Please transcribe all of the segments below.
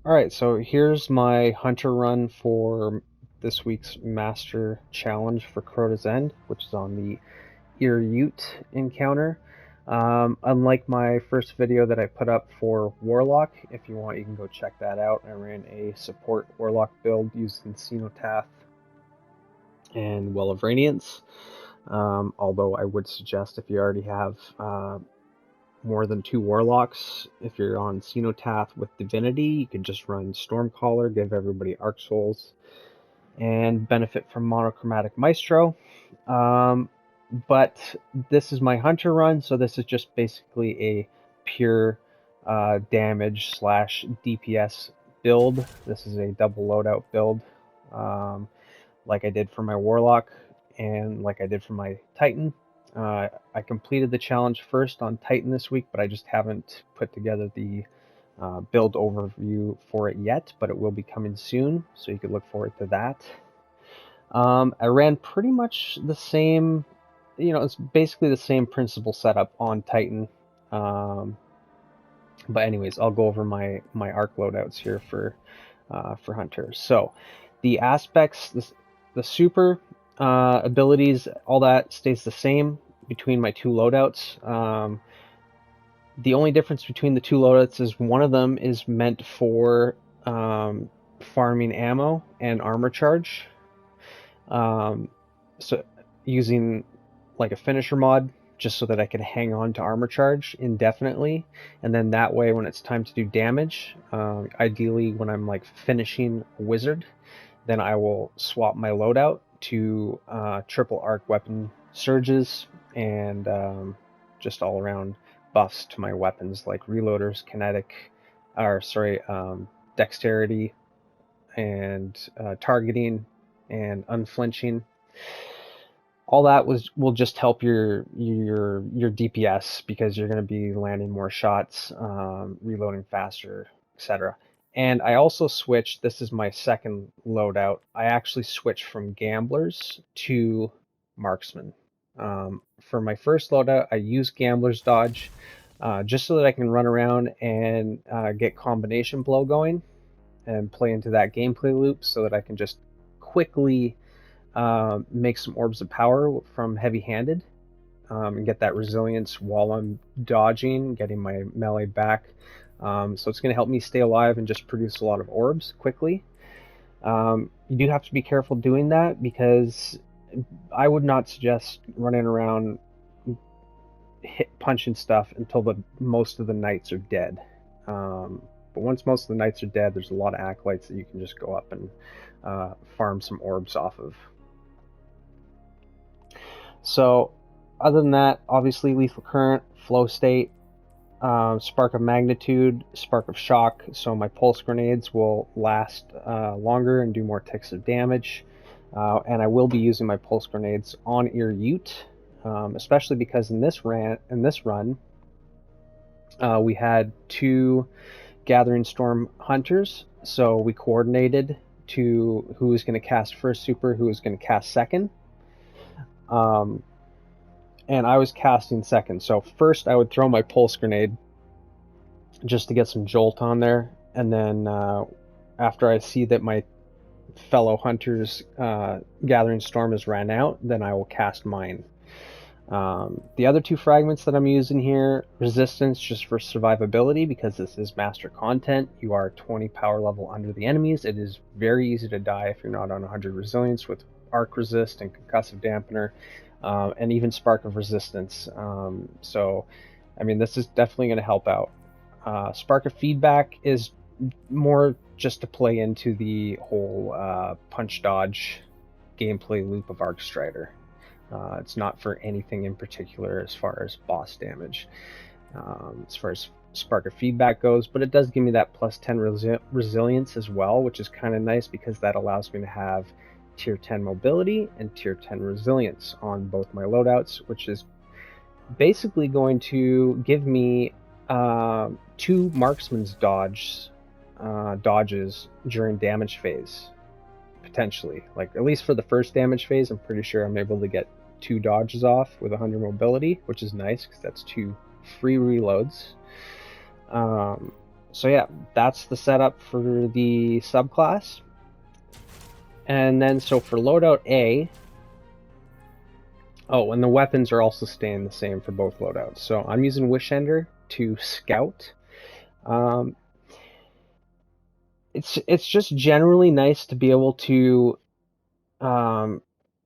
Alright, so here's my hunter run for this week's Master Challenge for Crota's End, which is on the Ear Ute encounter. Unlike my first video that I put up for Warlock, if you want you can go check that out. I ran a support Warlock build using Cenotaph and Well of Radiance. Although I would suggest if you already have more than 2 Warlocks, if you're on Cenotaph with Divinity, you can just run Stormcaller, give everybody Arc Souls, and benefit from Monochromatic Maestro. But this is my Hunter run, so this is just basically a pure damage slash DPS build. This is a double loadout build, like I did for my Warlock and like I did for my Titan. I completed the challenge first on Titan this week, but I just haven't put together the build overview for it yet, but it will be coming soon, so you could look forward to that. I ran pretty much the same, it's basically the same principle setup on Titan. But anyways, I'll go over my arc loadouts here for Hunter. So the aspects, the super abilities, all that stays the same between my 2 loadouts. The only difference between the 2 loadouts is one of them is meant for farming ammo and armor charge. So using like a finisher mod, just so that I can hang on to armor charge indefinitely, and then that way when it's time to do damage, ideally when I'm like finishing a wizard, then I will swap my loadout to triple arc weapon surges and just all around buffs to my weapons like reloaders, dexterity, and targeting and unflinching. All that will just help your DPS, because you're going to be landing more shots, reloading faster, etc. And I also switched, this is my second loadout, I actually switched from Gamblers to Marksman. For my first loadout, I used Gambler's Dodge, just so that I can run around and get combination blow going and play into that gameplay loop, so that I can just quickly make some orbs of power from heavy-handed, and get that resilience while I'm dodging, getting my melee back. So it's going to help me stay alive and just produce a lot of orbs quickly. You do have to be careful doing that, because I would not suggest running around punching stuff until most of the knights are dead. But once most of the knights are dead, there's a lot of acolytes that you can just go up and farm some orbs off of. So other than that, obviously Lethal Current, Flow State, Spark of Magnitude, Spark of Shock, so my pulse grenades will last longer and do more ticks of damage. And I will be using my pulse grenades on Ear Ute, especially because in this run, we had 2 Gathering Storm Hunters, so we coordinated to who was going to cast first super, who was going to cast second. And I was casting second, so first I would throw my pulse grenade just to get some jolt on there, and then after I see that my fellow hunters Gathering Storm has ran out, then I will cast mine. The other 2 fragments that I'm using here, Resistance just for survivability, because this is master content. You are 20 power level under the enemies. It is very easy to die if you're not on 100 resilience with Arc Resist and Concussive Dampener, and even Spark of Resistance. So, I mean, this is definitely going to help out. Spark of Feedback is more just to play into the whole punch dodge gameplay loop of Arc Strider. It's not for anything in particular as far as boss damage, as far as Spark of Feedback goes, but it does give me that plus 10 resilience as well, which is kind of nice, because that allows me to have tier 10 mobility and tier 10 resilience on both my loadouts, which is basically going to give me 2 marksman's dodges during damage phase, potentially. Like, at least for the first damage phase, I'm pretty sure I'm able to get 2 dodges off with 100 mobility, which is nice, because that's 2 free reloads. So yeah, that's the setup for the subclass. And then so for loadout A, oh, and the weapons are also staying the same for both loadouts. So I'm using Wishender to scout. Um, it's just generally nice to be able um,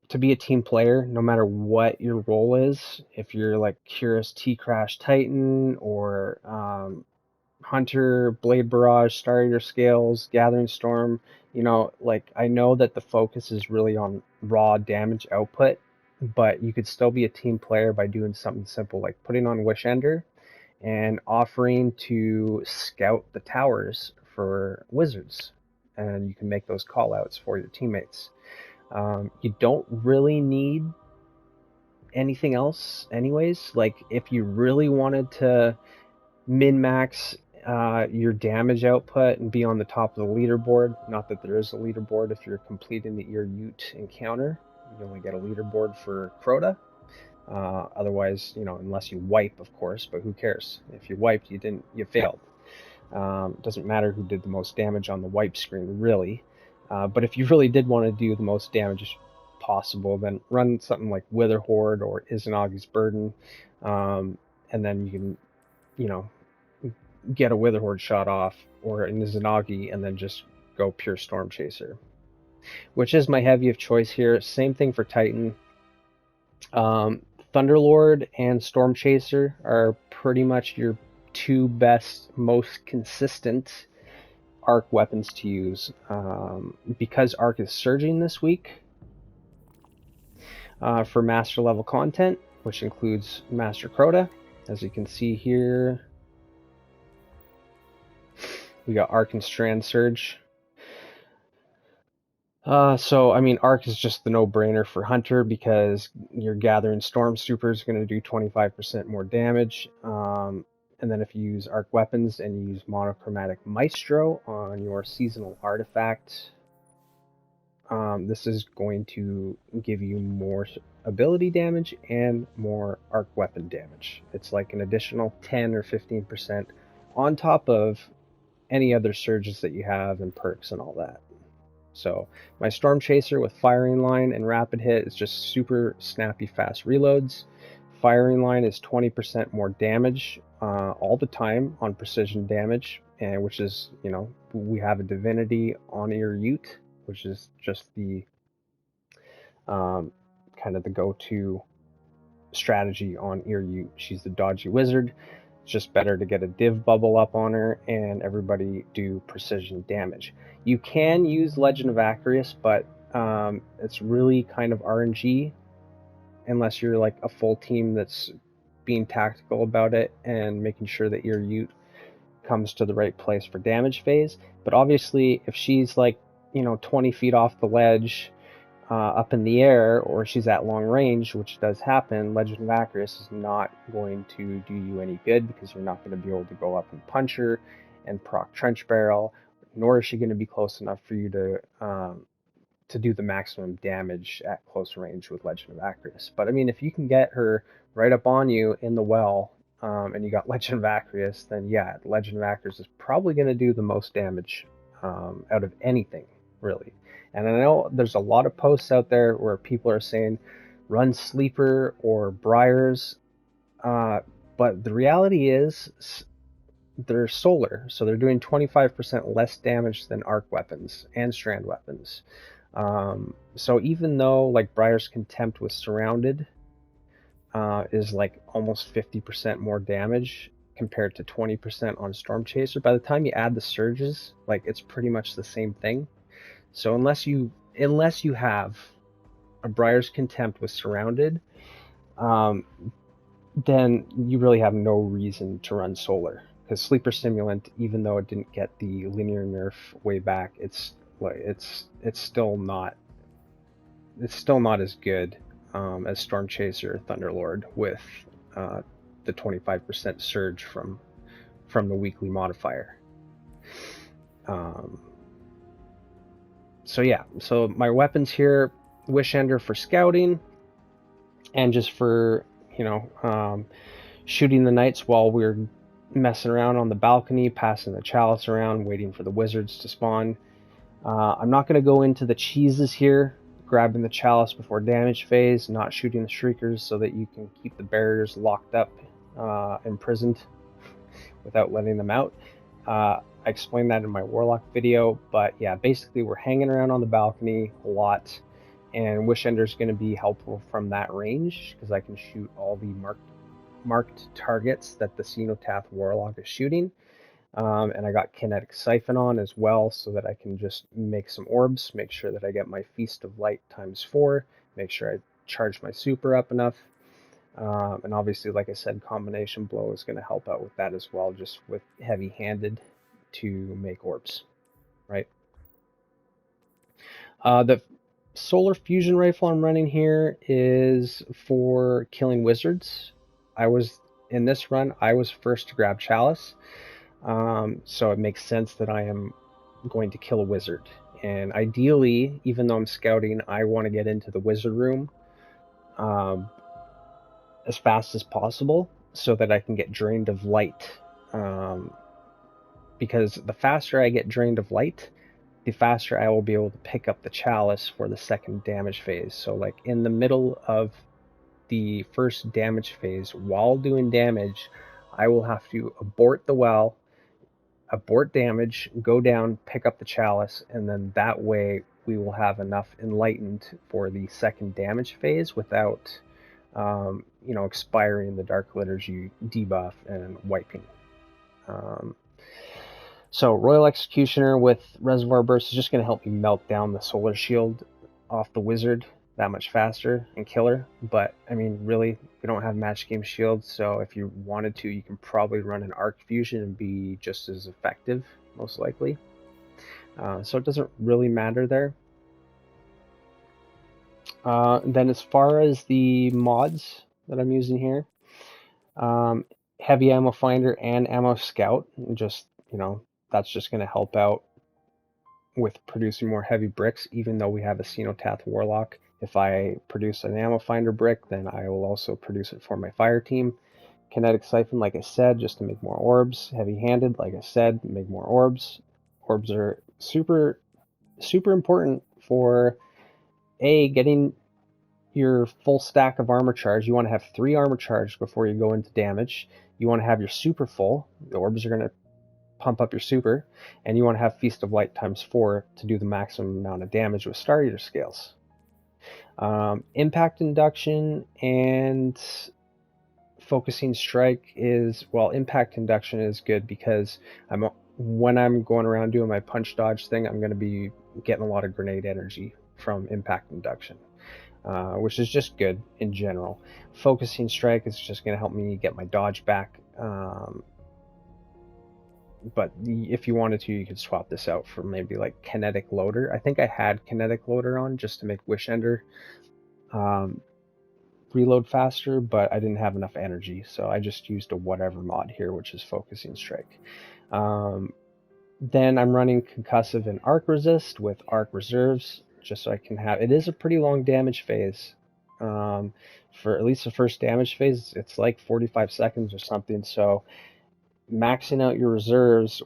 to be a team player, no matter what your role is. If you're like Curious T Crash Titan or Hunter, Blade Barrage, Star Eater Scales, Gathering Storm, like I know that the focus is really on raw damage output, but you could still be a team player by doing something simple like putting on Wishender and offering to scout the towers for wizards. And you can make those call outs for your teammates. You don't really need anything else, anyways. Like, if you really wanted to min max your damage output and be on the top of the leaderboard, not that there is a leaderboard if you're completing the Ear Ute encounter, you only get a leaderboard for Crota. Otherwise, unless you wipe, of course, but who cares? If you wiped, you failed. Doesn't matter who did the most damage on the wipe screen, really. But if you really did want to do the most damage possible, then run something like Wither Horde or Izanagi's Burden, and then you can, get a Wither Horde shot off or an Izanagi, and then just go pure Storm Chaser, which is my heavy of choice here. Same thing for Titan. Thunderlord and Storm Chaser are pretty much your two best, most consistent arc weapons to use. Because arc is surging this week for master level content, which includes Master Crota. As you can see here, we got arc and strand surge. So, I mean, Arc is just the no-brainer for Hunter because your Gathering Storm Super is going to do 25% more damage. And then if you use Arc Weapons and you use Monochromatic Maestro on your Seasonal Artifact, this is going to give you more ability damage and more Arc Weapon damage. It's like an additional 10 or 15% on top of any other surges that you have and perks and all that. So my Storm Chaser with Firing Line and Rapid Hit is just super snappy fast reloads. Firing Line is 20% more damage all the time on precision damage, and which is, we have a Divinity on Ear Ute, which is just the kind of the go-to strategy on Ear Ute. She's the dodgy wizard. It's just better to get a div bubble up on her and everybody do precision damage. You can use Legend of Acarius, but it's really kind of RNG unless you're like a full team that's being tactical about it and making sure that your Ute comes to the right place for damage phase. But obviously, if she's like, 20 feet off the ledge, up in the air, or she's at long range, which does happen, Legend of Acarius is not going to do you any good because you're not going to be able to go up and punch her and proc Trench Barrel, nor is she going to be close enough for you to do the maximum damage at close range with Legend of Acarius. But I mean, if you can get her right up on you in the well, and you got Legend of Acarius, then yeah, Legend of Acarius is probably going to do the most damage out of anything, really. And I know there's a lot of posts out there where people are saying run Sleeper or Briars, but the reality is they're solar, so they're doing 25% less damage than arc weapons and strand weapons. So even though like Briar's Contempt with Surrounded is like almost 50% more damage compared to 20% on Storm Chaser, by the time you add the surges, like it's pretty much the same thing. So unless you have a Briar's Contempt with Surrounded, then you really have no reason to run Solar. Because Sleeper Simulant, even though it didn't get the linear nerf way back, it's still not as good as Storm Chaser or Thunderlord with the 25% surge from the weekly modifier. So yeah, so my weapons here, Wishender for scouting, and just for shooting the knights while we're messing around on the balcony, passing the chalice around, waiting for the wizards to spawn. I'm not going to go into the cheeses here, grabbing the chalice before damage phase, not shooting the shriekers so that you can keep the barriers locked up, imprisoned, without letting them out. I explained that in my warlock video, but yeah, basically we're hanging around on the balcony a lot, and Wish Ender is going to be helpful from that range because I can shoot all the marked targets that the Cenotaph Warlock is shooting. And I got Kinetic Siphon on as well so that I can just make some orbs, make sure that I get my Feast of Light ×4, make sure I charge my super up enough. And obviously, like I said, Combination Blow is going to help out with that as well, just with heavy-handed to make orbs, right? The Solar Fusion Rifle I'm running here is for killing wizards. In this run, I was first to grab Chalice. So it makes sense that I am going to kill a wizard. And ideally, even though I'm scouting, I want to get into the wizard room as fast as possible so that I can get drained of light. Because the faster I get drained of light, the faster I will be able to pick up the chalice for the second damage phase. So like in the middle of the first damage phase, while doing damage, I will have to abort the well, abort damage, go down, pick up the chalice, and then that way we will have enough enlightened for the second damage phase without expiring the Dark Liturgy debuff and wiping. So Royal Executioner with Reservoir Burst is just going to help me melt down the Solar Shield off the wizard that much faster and kill her. But I mean, really, we don't have match game shields, so if you wanted to, you can probably run an Arc Fusion and be just as effective, most likely. So it doesn't really matter there. Then as far as the mods that I'm using here, Heavy Ammo Finder and Ammo Scout, just, that's just going to help out with producing more heavy bricks, even though we have a Cenotaph Warlock. If I produce an Ammo Finder brick, then I will also produce it for my fire team. Kinetic Siphon, like I said, just to make more orbs. Heavy-handed, like I said, make more orbs. Orbs are super, super important for, getting your full stack of armor charge. You want to have 3 armor charge before you go into damage. You want to have your super full. The orbs are going to pump up your super. And you want to have Feast of Light ×4 to do the maximum amount of damage with Star Eater scales. Impact Induction and Focusing Strike Impact Induction is good because when I'm going around doing my punch dodge thing, I'm going to be getting a lot of grenade energy from Impact Induction, which is just good in general. Focusing Strike is just going to help me get my dodge back. But if you wanted to, you could swap this out for maybe like Kinetic Loader. I think I had Kinetic Loader on just to make Wish Ender reload faster, but I didn't have enough energy, so I just used a whatever mod here, which is Focusing Strike. Then I'm running Concussive and Arc Resist with Arc Reserves, just so I can have... It is a pretty long damage phase. For at least the first damage phase, it's like 45 seconds or something, so maxing out your reserves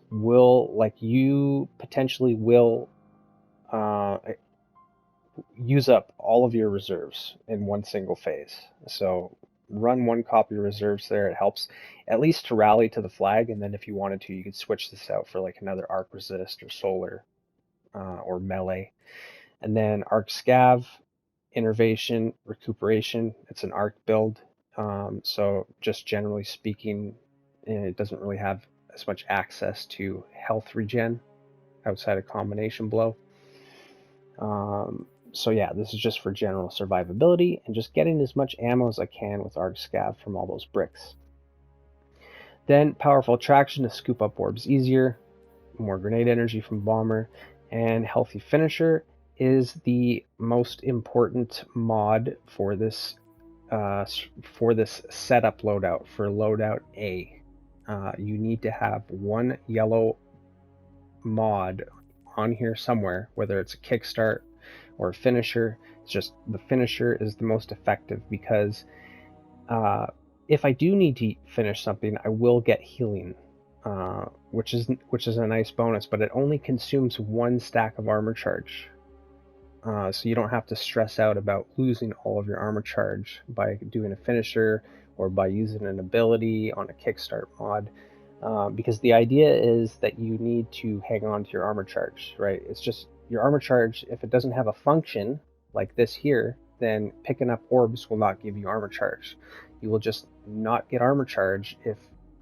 you potentially will use up all of your reserves in one single phase. So run 1 copy of reserves there. It helps at least to rally to the flag, and then if you wanted to, you could switch this out for like another Arc Resist or Solar or Melee. And then Arc Scav, Innervation, Recuperation. It's an Arc build, so just generally speaking, it doesn't really have as much access to health regen outside of Combination Blow. So yeah, this is just for general survivability and just getting as much ammo as I can with Arc Scav from all those bricks. Then Powerful Attraction to scoop up orbs easier, more grenade energy from Bomber, and Healthy Finisher is the most important mod for this setup loadout, for loadout A. You need to have 1 yellow mod on here somewhere, whether it's a kickstart or a finisher. It's just the finisher is the most effective because if I do need to finish something, I will get healing, which is a nice bonus, but it only consumes 1 stack of armor charge. So you don't have to stress out about losing all of your armor charge by doing a finisher or by using an ability on a kickstart mod, because the idea is that you need to hang on to your armor charge, right? It's just your armor charge, if it doesn't have a function like this here, then picking up orbs will not give you armor charge. You will just not get armor charge if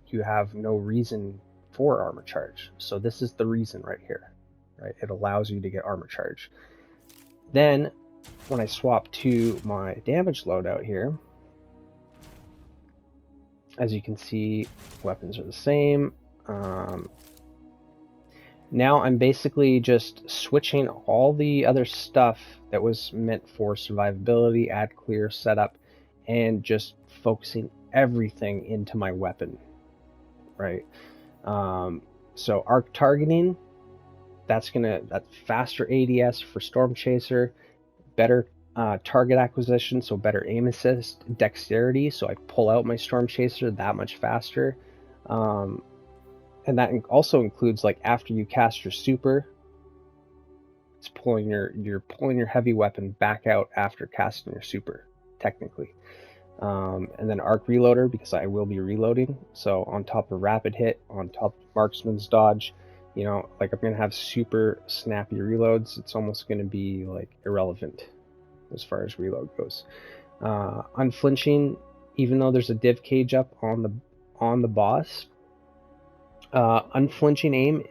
you have no reason for armor charge. So this is the reason right here, right? It allows you to get armor charge. Then when I swap to my damage loadout here, as you can see, weapons are the same. Now I'm basically just switching all the other stuff that was meant for survivability, add clear, setup, and just focusing everything into my weapon, right? So arc targeting, that's faster ADS for Storm Chaser, better target acquisition, so better aim assist, dexterity, so I pull out my Storm Chaser that much faster. And that also includes, like, after you cast your super, it's you're pulling your heavy weapon back out after casting your super, technically. And then arc reloader, because I will be reloading. So on top of rapid hit, on top of marksman's dodge, you know, like, I'm gonna have super snappy reloads. It's almost gonna be like irrelevant as far as reload goes. Unflinching, even though there's a div cage up on the boss, unflinching aim,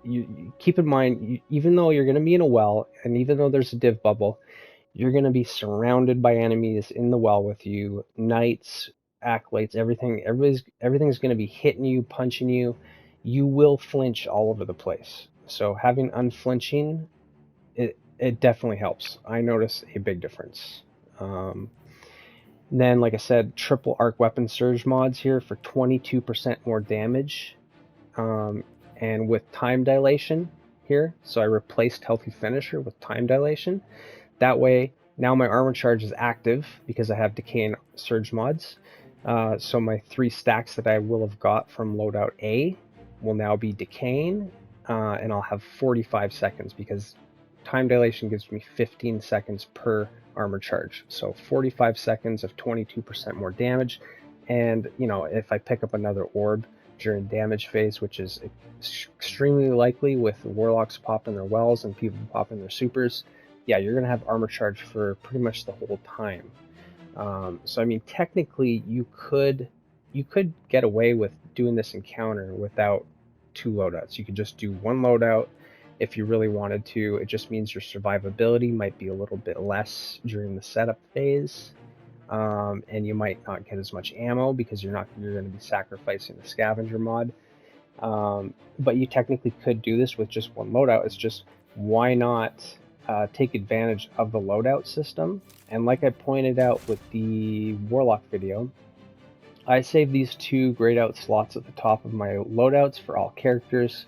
you keep in mind, even though you're going to be in a well, and even though there's a div bubble, you're going to be surrounded by enemies in the well with you, knights, acolytes, everything's going to be hitting you, punching you. You will flinch all over the place. So having unflinching, it definitely helps. I notice a big difference. Then, like I said, triple arc weapon surge mods here for 22% more damage. And with time dilation here, so I replaced healthy finisher with time dilation. That way, now my armor charge is active because I have decay and surge mods. So my 3 stacks that I will have got from loadout A will now be decaying, and I'll have 45 seconds because time dilation gives me 15 seconds per armor charge. So 45 seconds of 22% more damage. And, you know, if I pick up another orb during damage phase, which is extremely likely with warlocks popping their wells and people popping their supers, yeah, you're gonna have armor charge for pretty much the whole time. So I mean, technically you could get away with doing this encounter without 2 loadouts. You could just do 1 loadout if you really wanted to. It just means your survivability might be a little bit less during the setup phase. And you might not get as much ammo because you're going to be sacrificing the scavenger mod. But you technically could do this with just 1 loadout. It's just, why not take advantage of the loadout system? And like I pointed out with the warlock video, I saved these 2 grayed out slots at the top of my loadouts for all characters,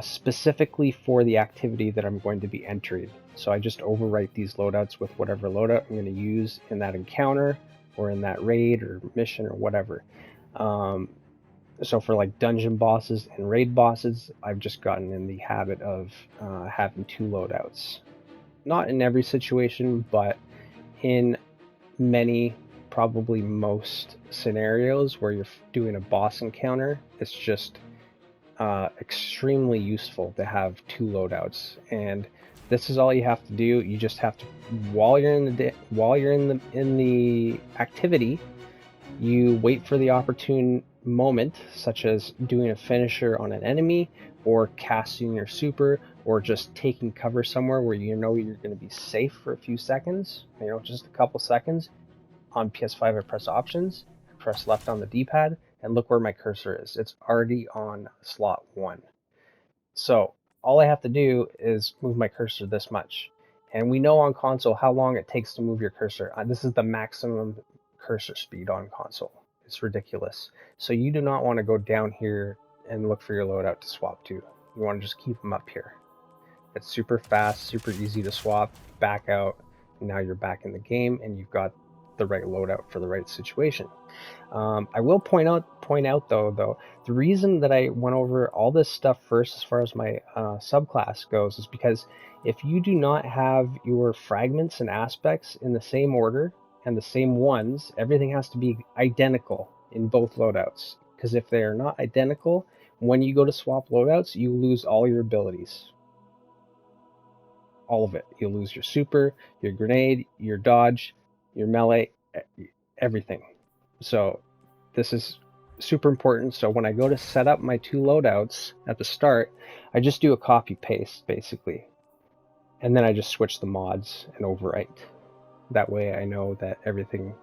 specifically for the activity that I'm going to be entering. So I just overwrite these loadouts with whatever loadout I'm going to use in that encounter or in that raid or mission or whatever. So for like dungeon bosses and raid bosses, I've just gotten in the habit of having 2 loadouts. Not in every situation, but in many, probably most scenarios where you're doing a boss encounter, it's just extremely useful to have 2 loadouts. And this is all you have to do. You just have to, while you're in the activity, you wait for the opportune moment, such as doing a finisher on an enemy, or casting your super, or just taking cover somewhere where you know you're going to be safe for a few seconds, you know, just a couple seconds. On PS5, I press options, press left on the D-pad, and look where my cursor is. It's already on slot 1. So all I have to do is move my cursor this much. And we know on console how long it takes to move your cursor. This is the maximum cursor speed on console. It's ridiculous. So you do not want to go down here and look for your loadout to swap to. You want to just keep them up here. It's super fast, super easy to swap, back out, and now you're back in the game and you've got the right loadout for the right situation. I will point out though, the reason that I went over all this stuff first as far as my subclass goes is because if you do not have your fragments and aspects in the same order and the same ones, everything has to be identical in both loadouts. Because if they are not identical, when you go to swap loadouts, you lose all your abilities. All of it. You'll lose your super, your grenade, your dodge, your melee, everything. So this is super important. So when I go to set up my two loadouts at the start, I just do a copy paste basically. And then I just switch the mods and overwrite. That way I know that everything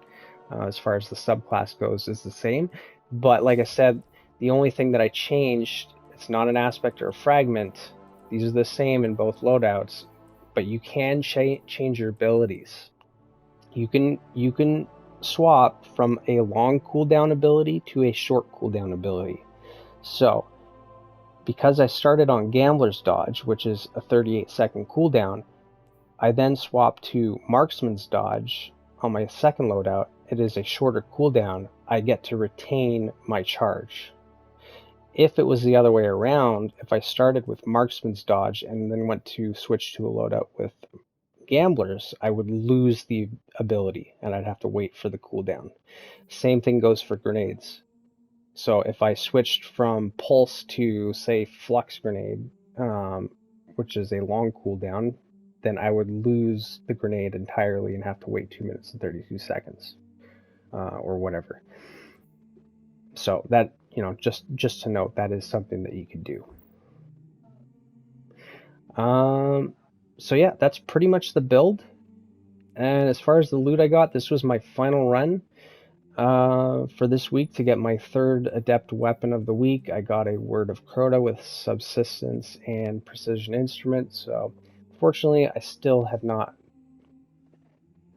as far as the subclass goes is the same. But like I said, the only thing that I changed, it's not an aspect or a fragment. These are the same in both loadouts, but you can change your abilities. You can swap from a long cooldown ability to a short cooldown ability. So because I started on Gambler's Dodge, which is a 38-second cooldown, I then swapped to Marksman's Dodge on my second loadout. It is a shorter cooldown. I get to retain my charge. If it was the other way around, if I started with Marksman's Dodge and then went to switch to a loadout with Gamblers, I would lose the ability and I'd have to wait for the cooldown. Same thing goes for grenades. So if I switched from Pulse to, say, Flux Grenade, which is a long cooldown, then I would lose the grenade entirely and have to wait 2 minutes and 32 seconds or whatever. So that, just to note, that is something that you could do. So yeah, that's pretty much the build. And as far as the loot I got, this was my final run for this week to get my third adept weapon of the week. I got a Word of Crota with subsistence and precision instrument. So fortunately, I still have not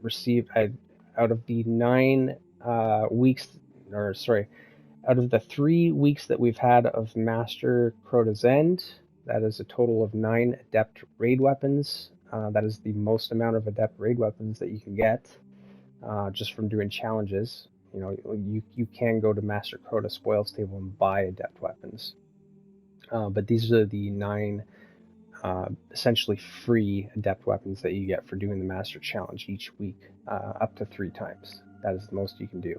received, out of the 3 weeks that we've had of Master Crota's End, that is a total of 9 adept raid weapons. That is the most amount of adept raid weapons that you can get just from doing challenges. You can go to Master Crota Spoils Table and buy adept weapons. But these are the 9 essentially free adept weapons that you get for doing the Master Challenge each week, up to 3 times. That is the most you can do.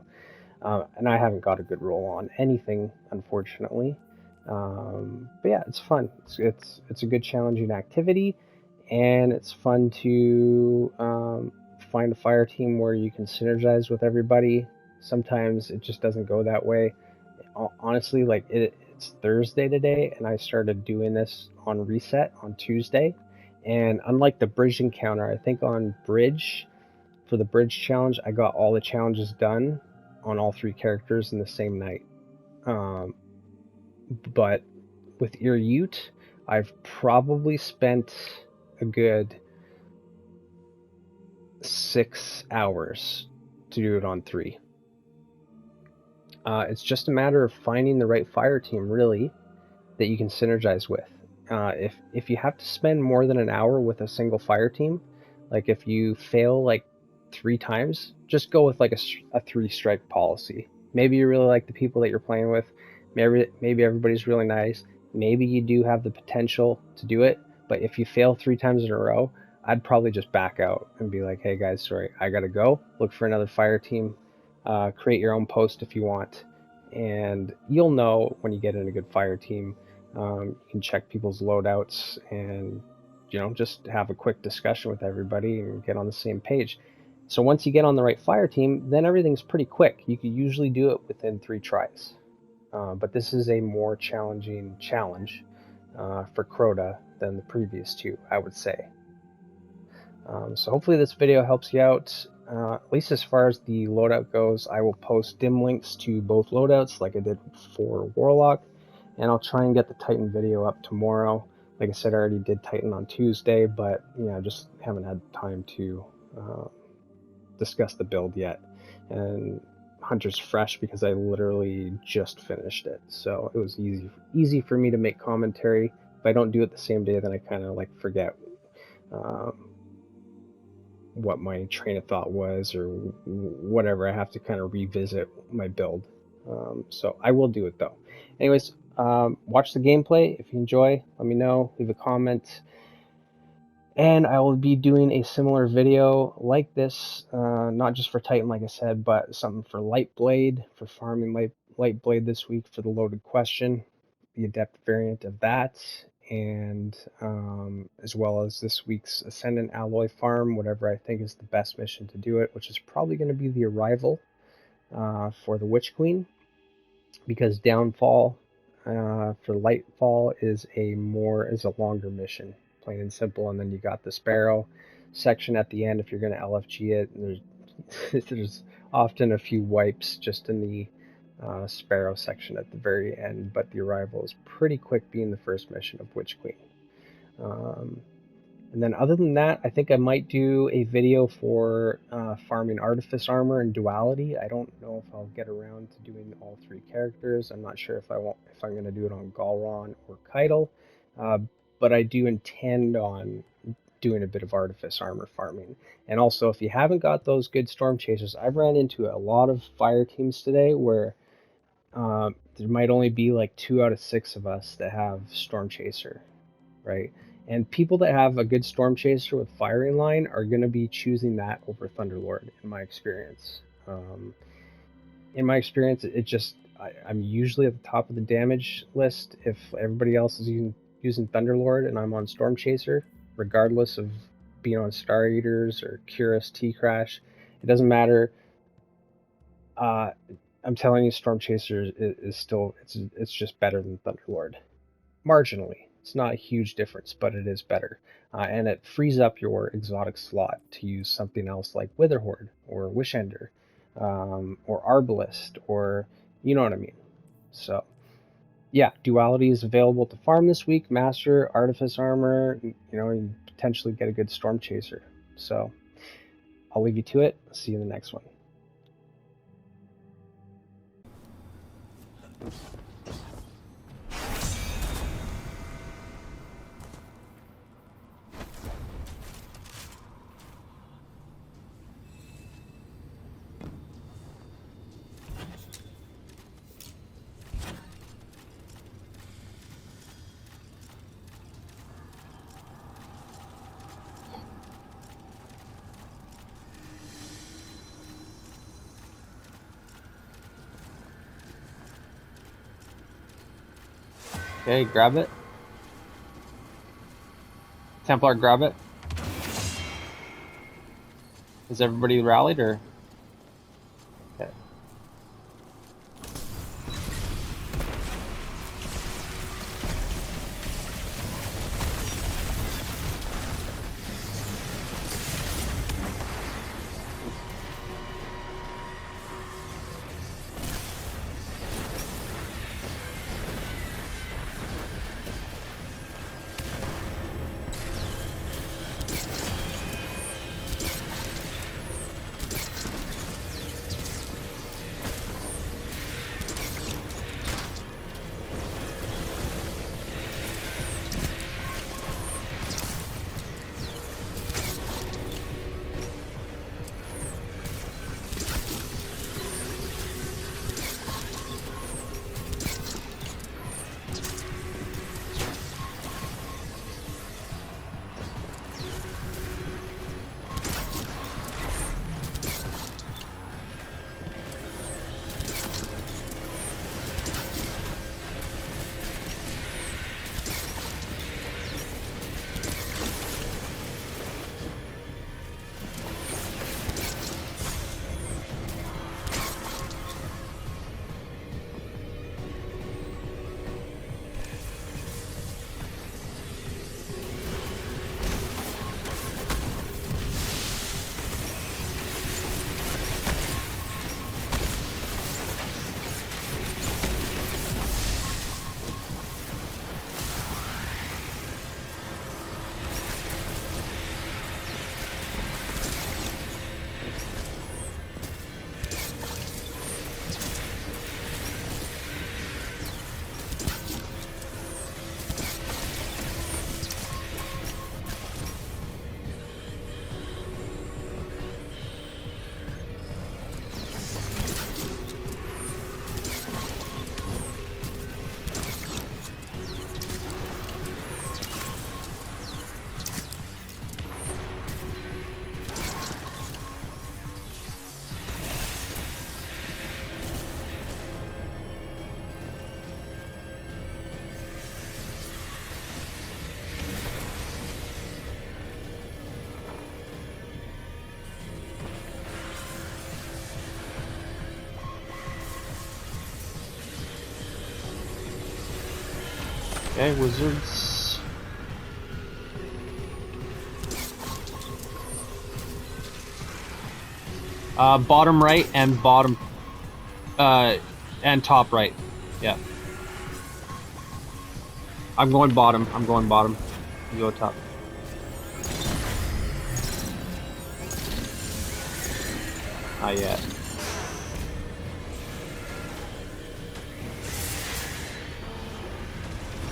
And I haven't got a good roll on anything, unfortunately. But yeah, it's fun. It's a good challenging activity, and it's fun to find a fire team where you can synergize with everybody. Sometimes it just doesn't go that way. Honestly, like it's Thursday today, and I started doing this on reset on Tuesday. And unlike the bridge encounter, I think on bridge, for the bridge challenge, I got all the challenges done on all 3 characters in the same night. But with Ear Ute, I've probably spent a good 6 hours to do it on 3. It's just a matter of finding the right fire team, really, that you can synergize with. If you have to spend more than an hour with a single fire team, like if you fail like 3 times, just go with like a 3-strike policy. Maybe you really like the people that you're playing with. Maybe everybody's really nice. Maybe you do have the potential to do it, but if you fail 3 times in a row, I'd probably just back out and be like, hey guys, sorry, I gotta go. Look for another fire team. Create your own post if you want, and you'll know when you get in a good fire team. You can check people's loadouts and just have a quick discussion with everybody and get on the same page. So once you get on the right fire team, then everything's pretty quick. You can usually do it within 3 tries. But this is a more challenging challenge for Crota than the previous 2, I would say. So hopefully this video helps you out. At least as far as the loadout goes, I will post dim links to both loadouts like I did for Warlock, and I'll try and get the Titan video up tomorrow. Like I said, I already did Titan on Tuesday, but just haven't had time to discuss the build yet. And Hunter's fresh because I literally just finished it, so it was easy for me to make commentary. If I don't do it the same day, then I kind of like forget what my train of thought was or whatever. I have to kind of revisit my build. So I will do it though. Anyways, watch the gameplay. If you enjoy, let me know. Leave a comment. And I will be doing a similar video like this, not just for Titan, like I said, but something for Lightblade, for farming Lightblade this week for the loaded question, the Adept variant of that, and as well as this week's Ascendant Alloy farm, whatever I think is the best mission to do it, which is probably going to be the Arrival for the Witch Queen, because Downfall for Lightfall is a longer mission, plain and simple. And then you got the Sparrow section at the end if you're going to LFG it. And there's often a few wipes just in the Sparrow section at the very end, but the Arrival is pretty quick, being the first mission of Witch Queen. And then other than that, I think I might do a video for farming Artifice Armor and Duality. I don't know if I'll get around to doing all three characters. I'm not sure if I'm going to do it on Galron or Keitel, but I do intend on doing a bit of Artifice Armor farming. And also, if you haven't got those good Storm Chasers, I've ran into a lot of fire teams today where there might only be like 2 out of 6 of us that have Storm Chaser, right? And people that have a good Storm Chaser with firing line are going to be choosing that over Thunderlord, in my experience. I'm usually at the top of the damage list if everybody else is using Thunderlord and I'm on Storm Chaser, regardless of being on Star Eaters or Curus T-Crash. It doesn't matter. I'm telling you, Storm Chaser is still, it's just better than Thunderlord. Marginally. It's not a huge difference, but it is better. And it frees up your exotic slot to use something else like Witherhoard or Wishender or Arbalist, or you know what I mean. So yeah, Duality is available to farm this week. Master, Artifice Armor, you potentially get a good Storm Chaser. So I'll leave you to it. See you in the next one. Okay, grab it. Templar, grab it. Is everybody rallied, or? Okay. Okay, wizards. Bottom right and bottom, and top right. Yeah. I'm going bottom. I'm going bottom. You go top. Not yet.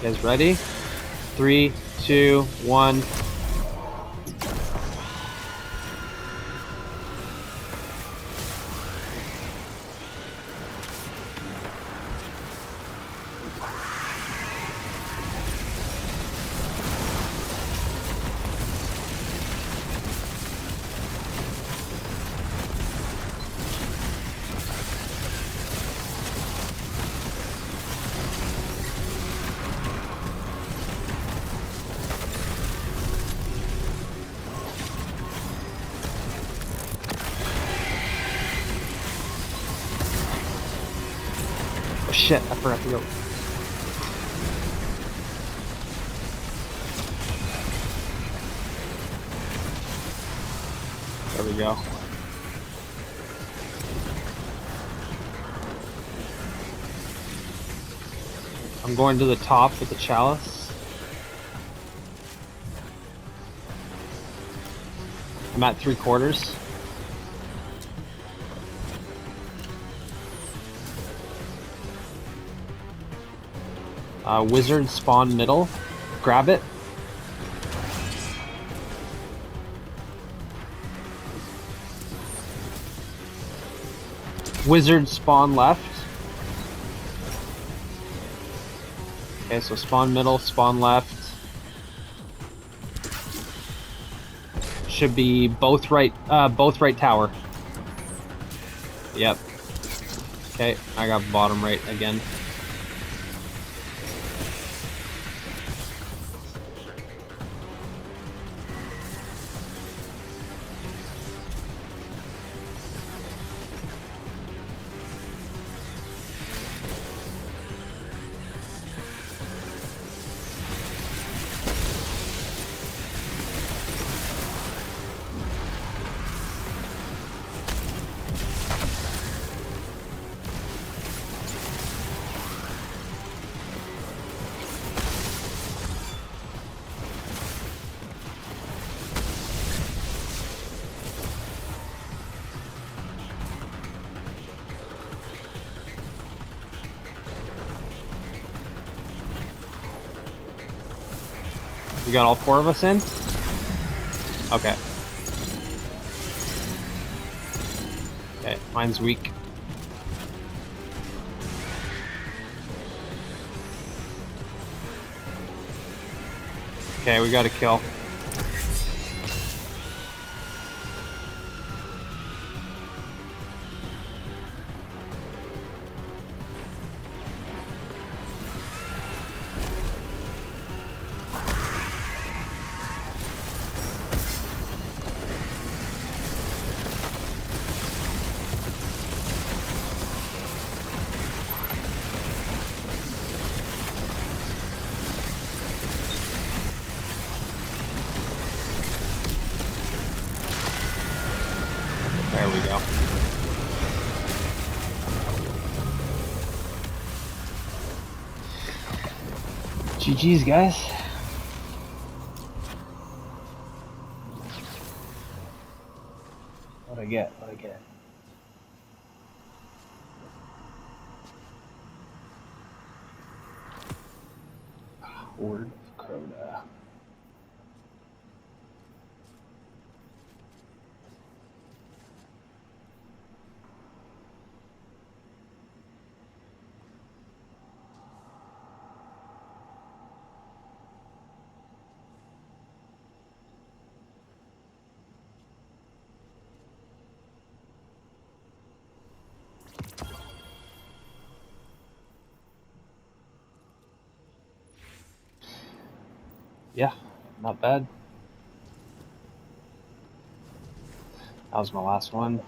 You guys ready? 3, 2, 1. Oh shit, I forgot to go. There we go. I'm going to the top with the chalice. I'm at 3/4. Wizard spawn middle. Grab it. Wizard spawn left. Okay, so spawn middle, spawn left. Should be both right tower. Yep. Okay, I got bottom right again. You got all 4 of us in? Okay. Okay, mine's weak. Okay, we got a kill. There we go. GG's, guys. What'd I get? What'd I get? Word of Crota. Yeah, not bad. That was my last one.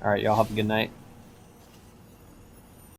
All right, y'all have a good night.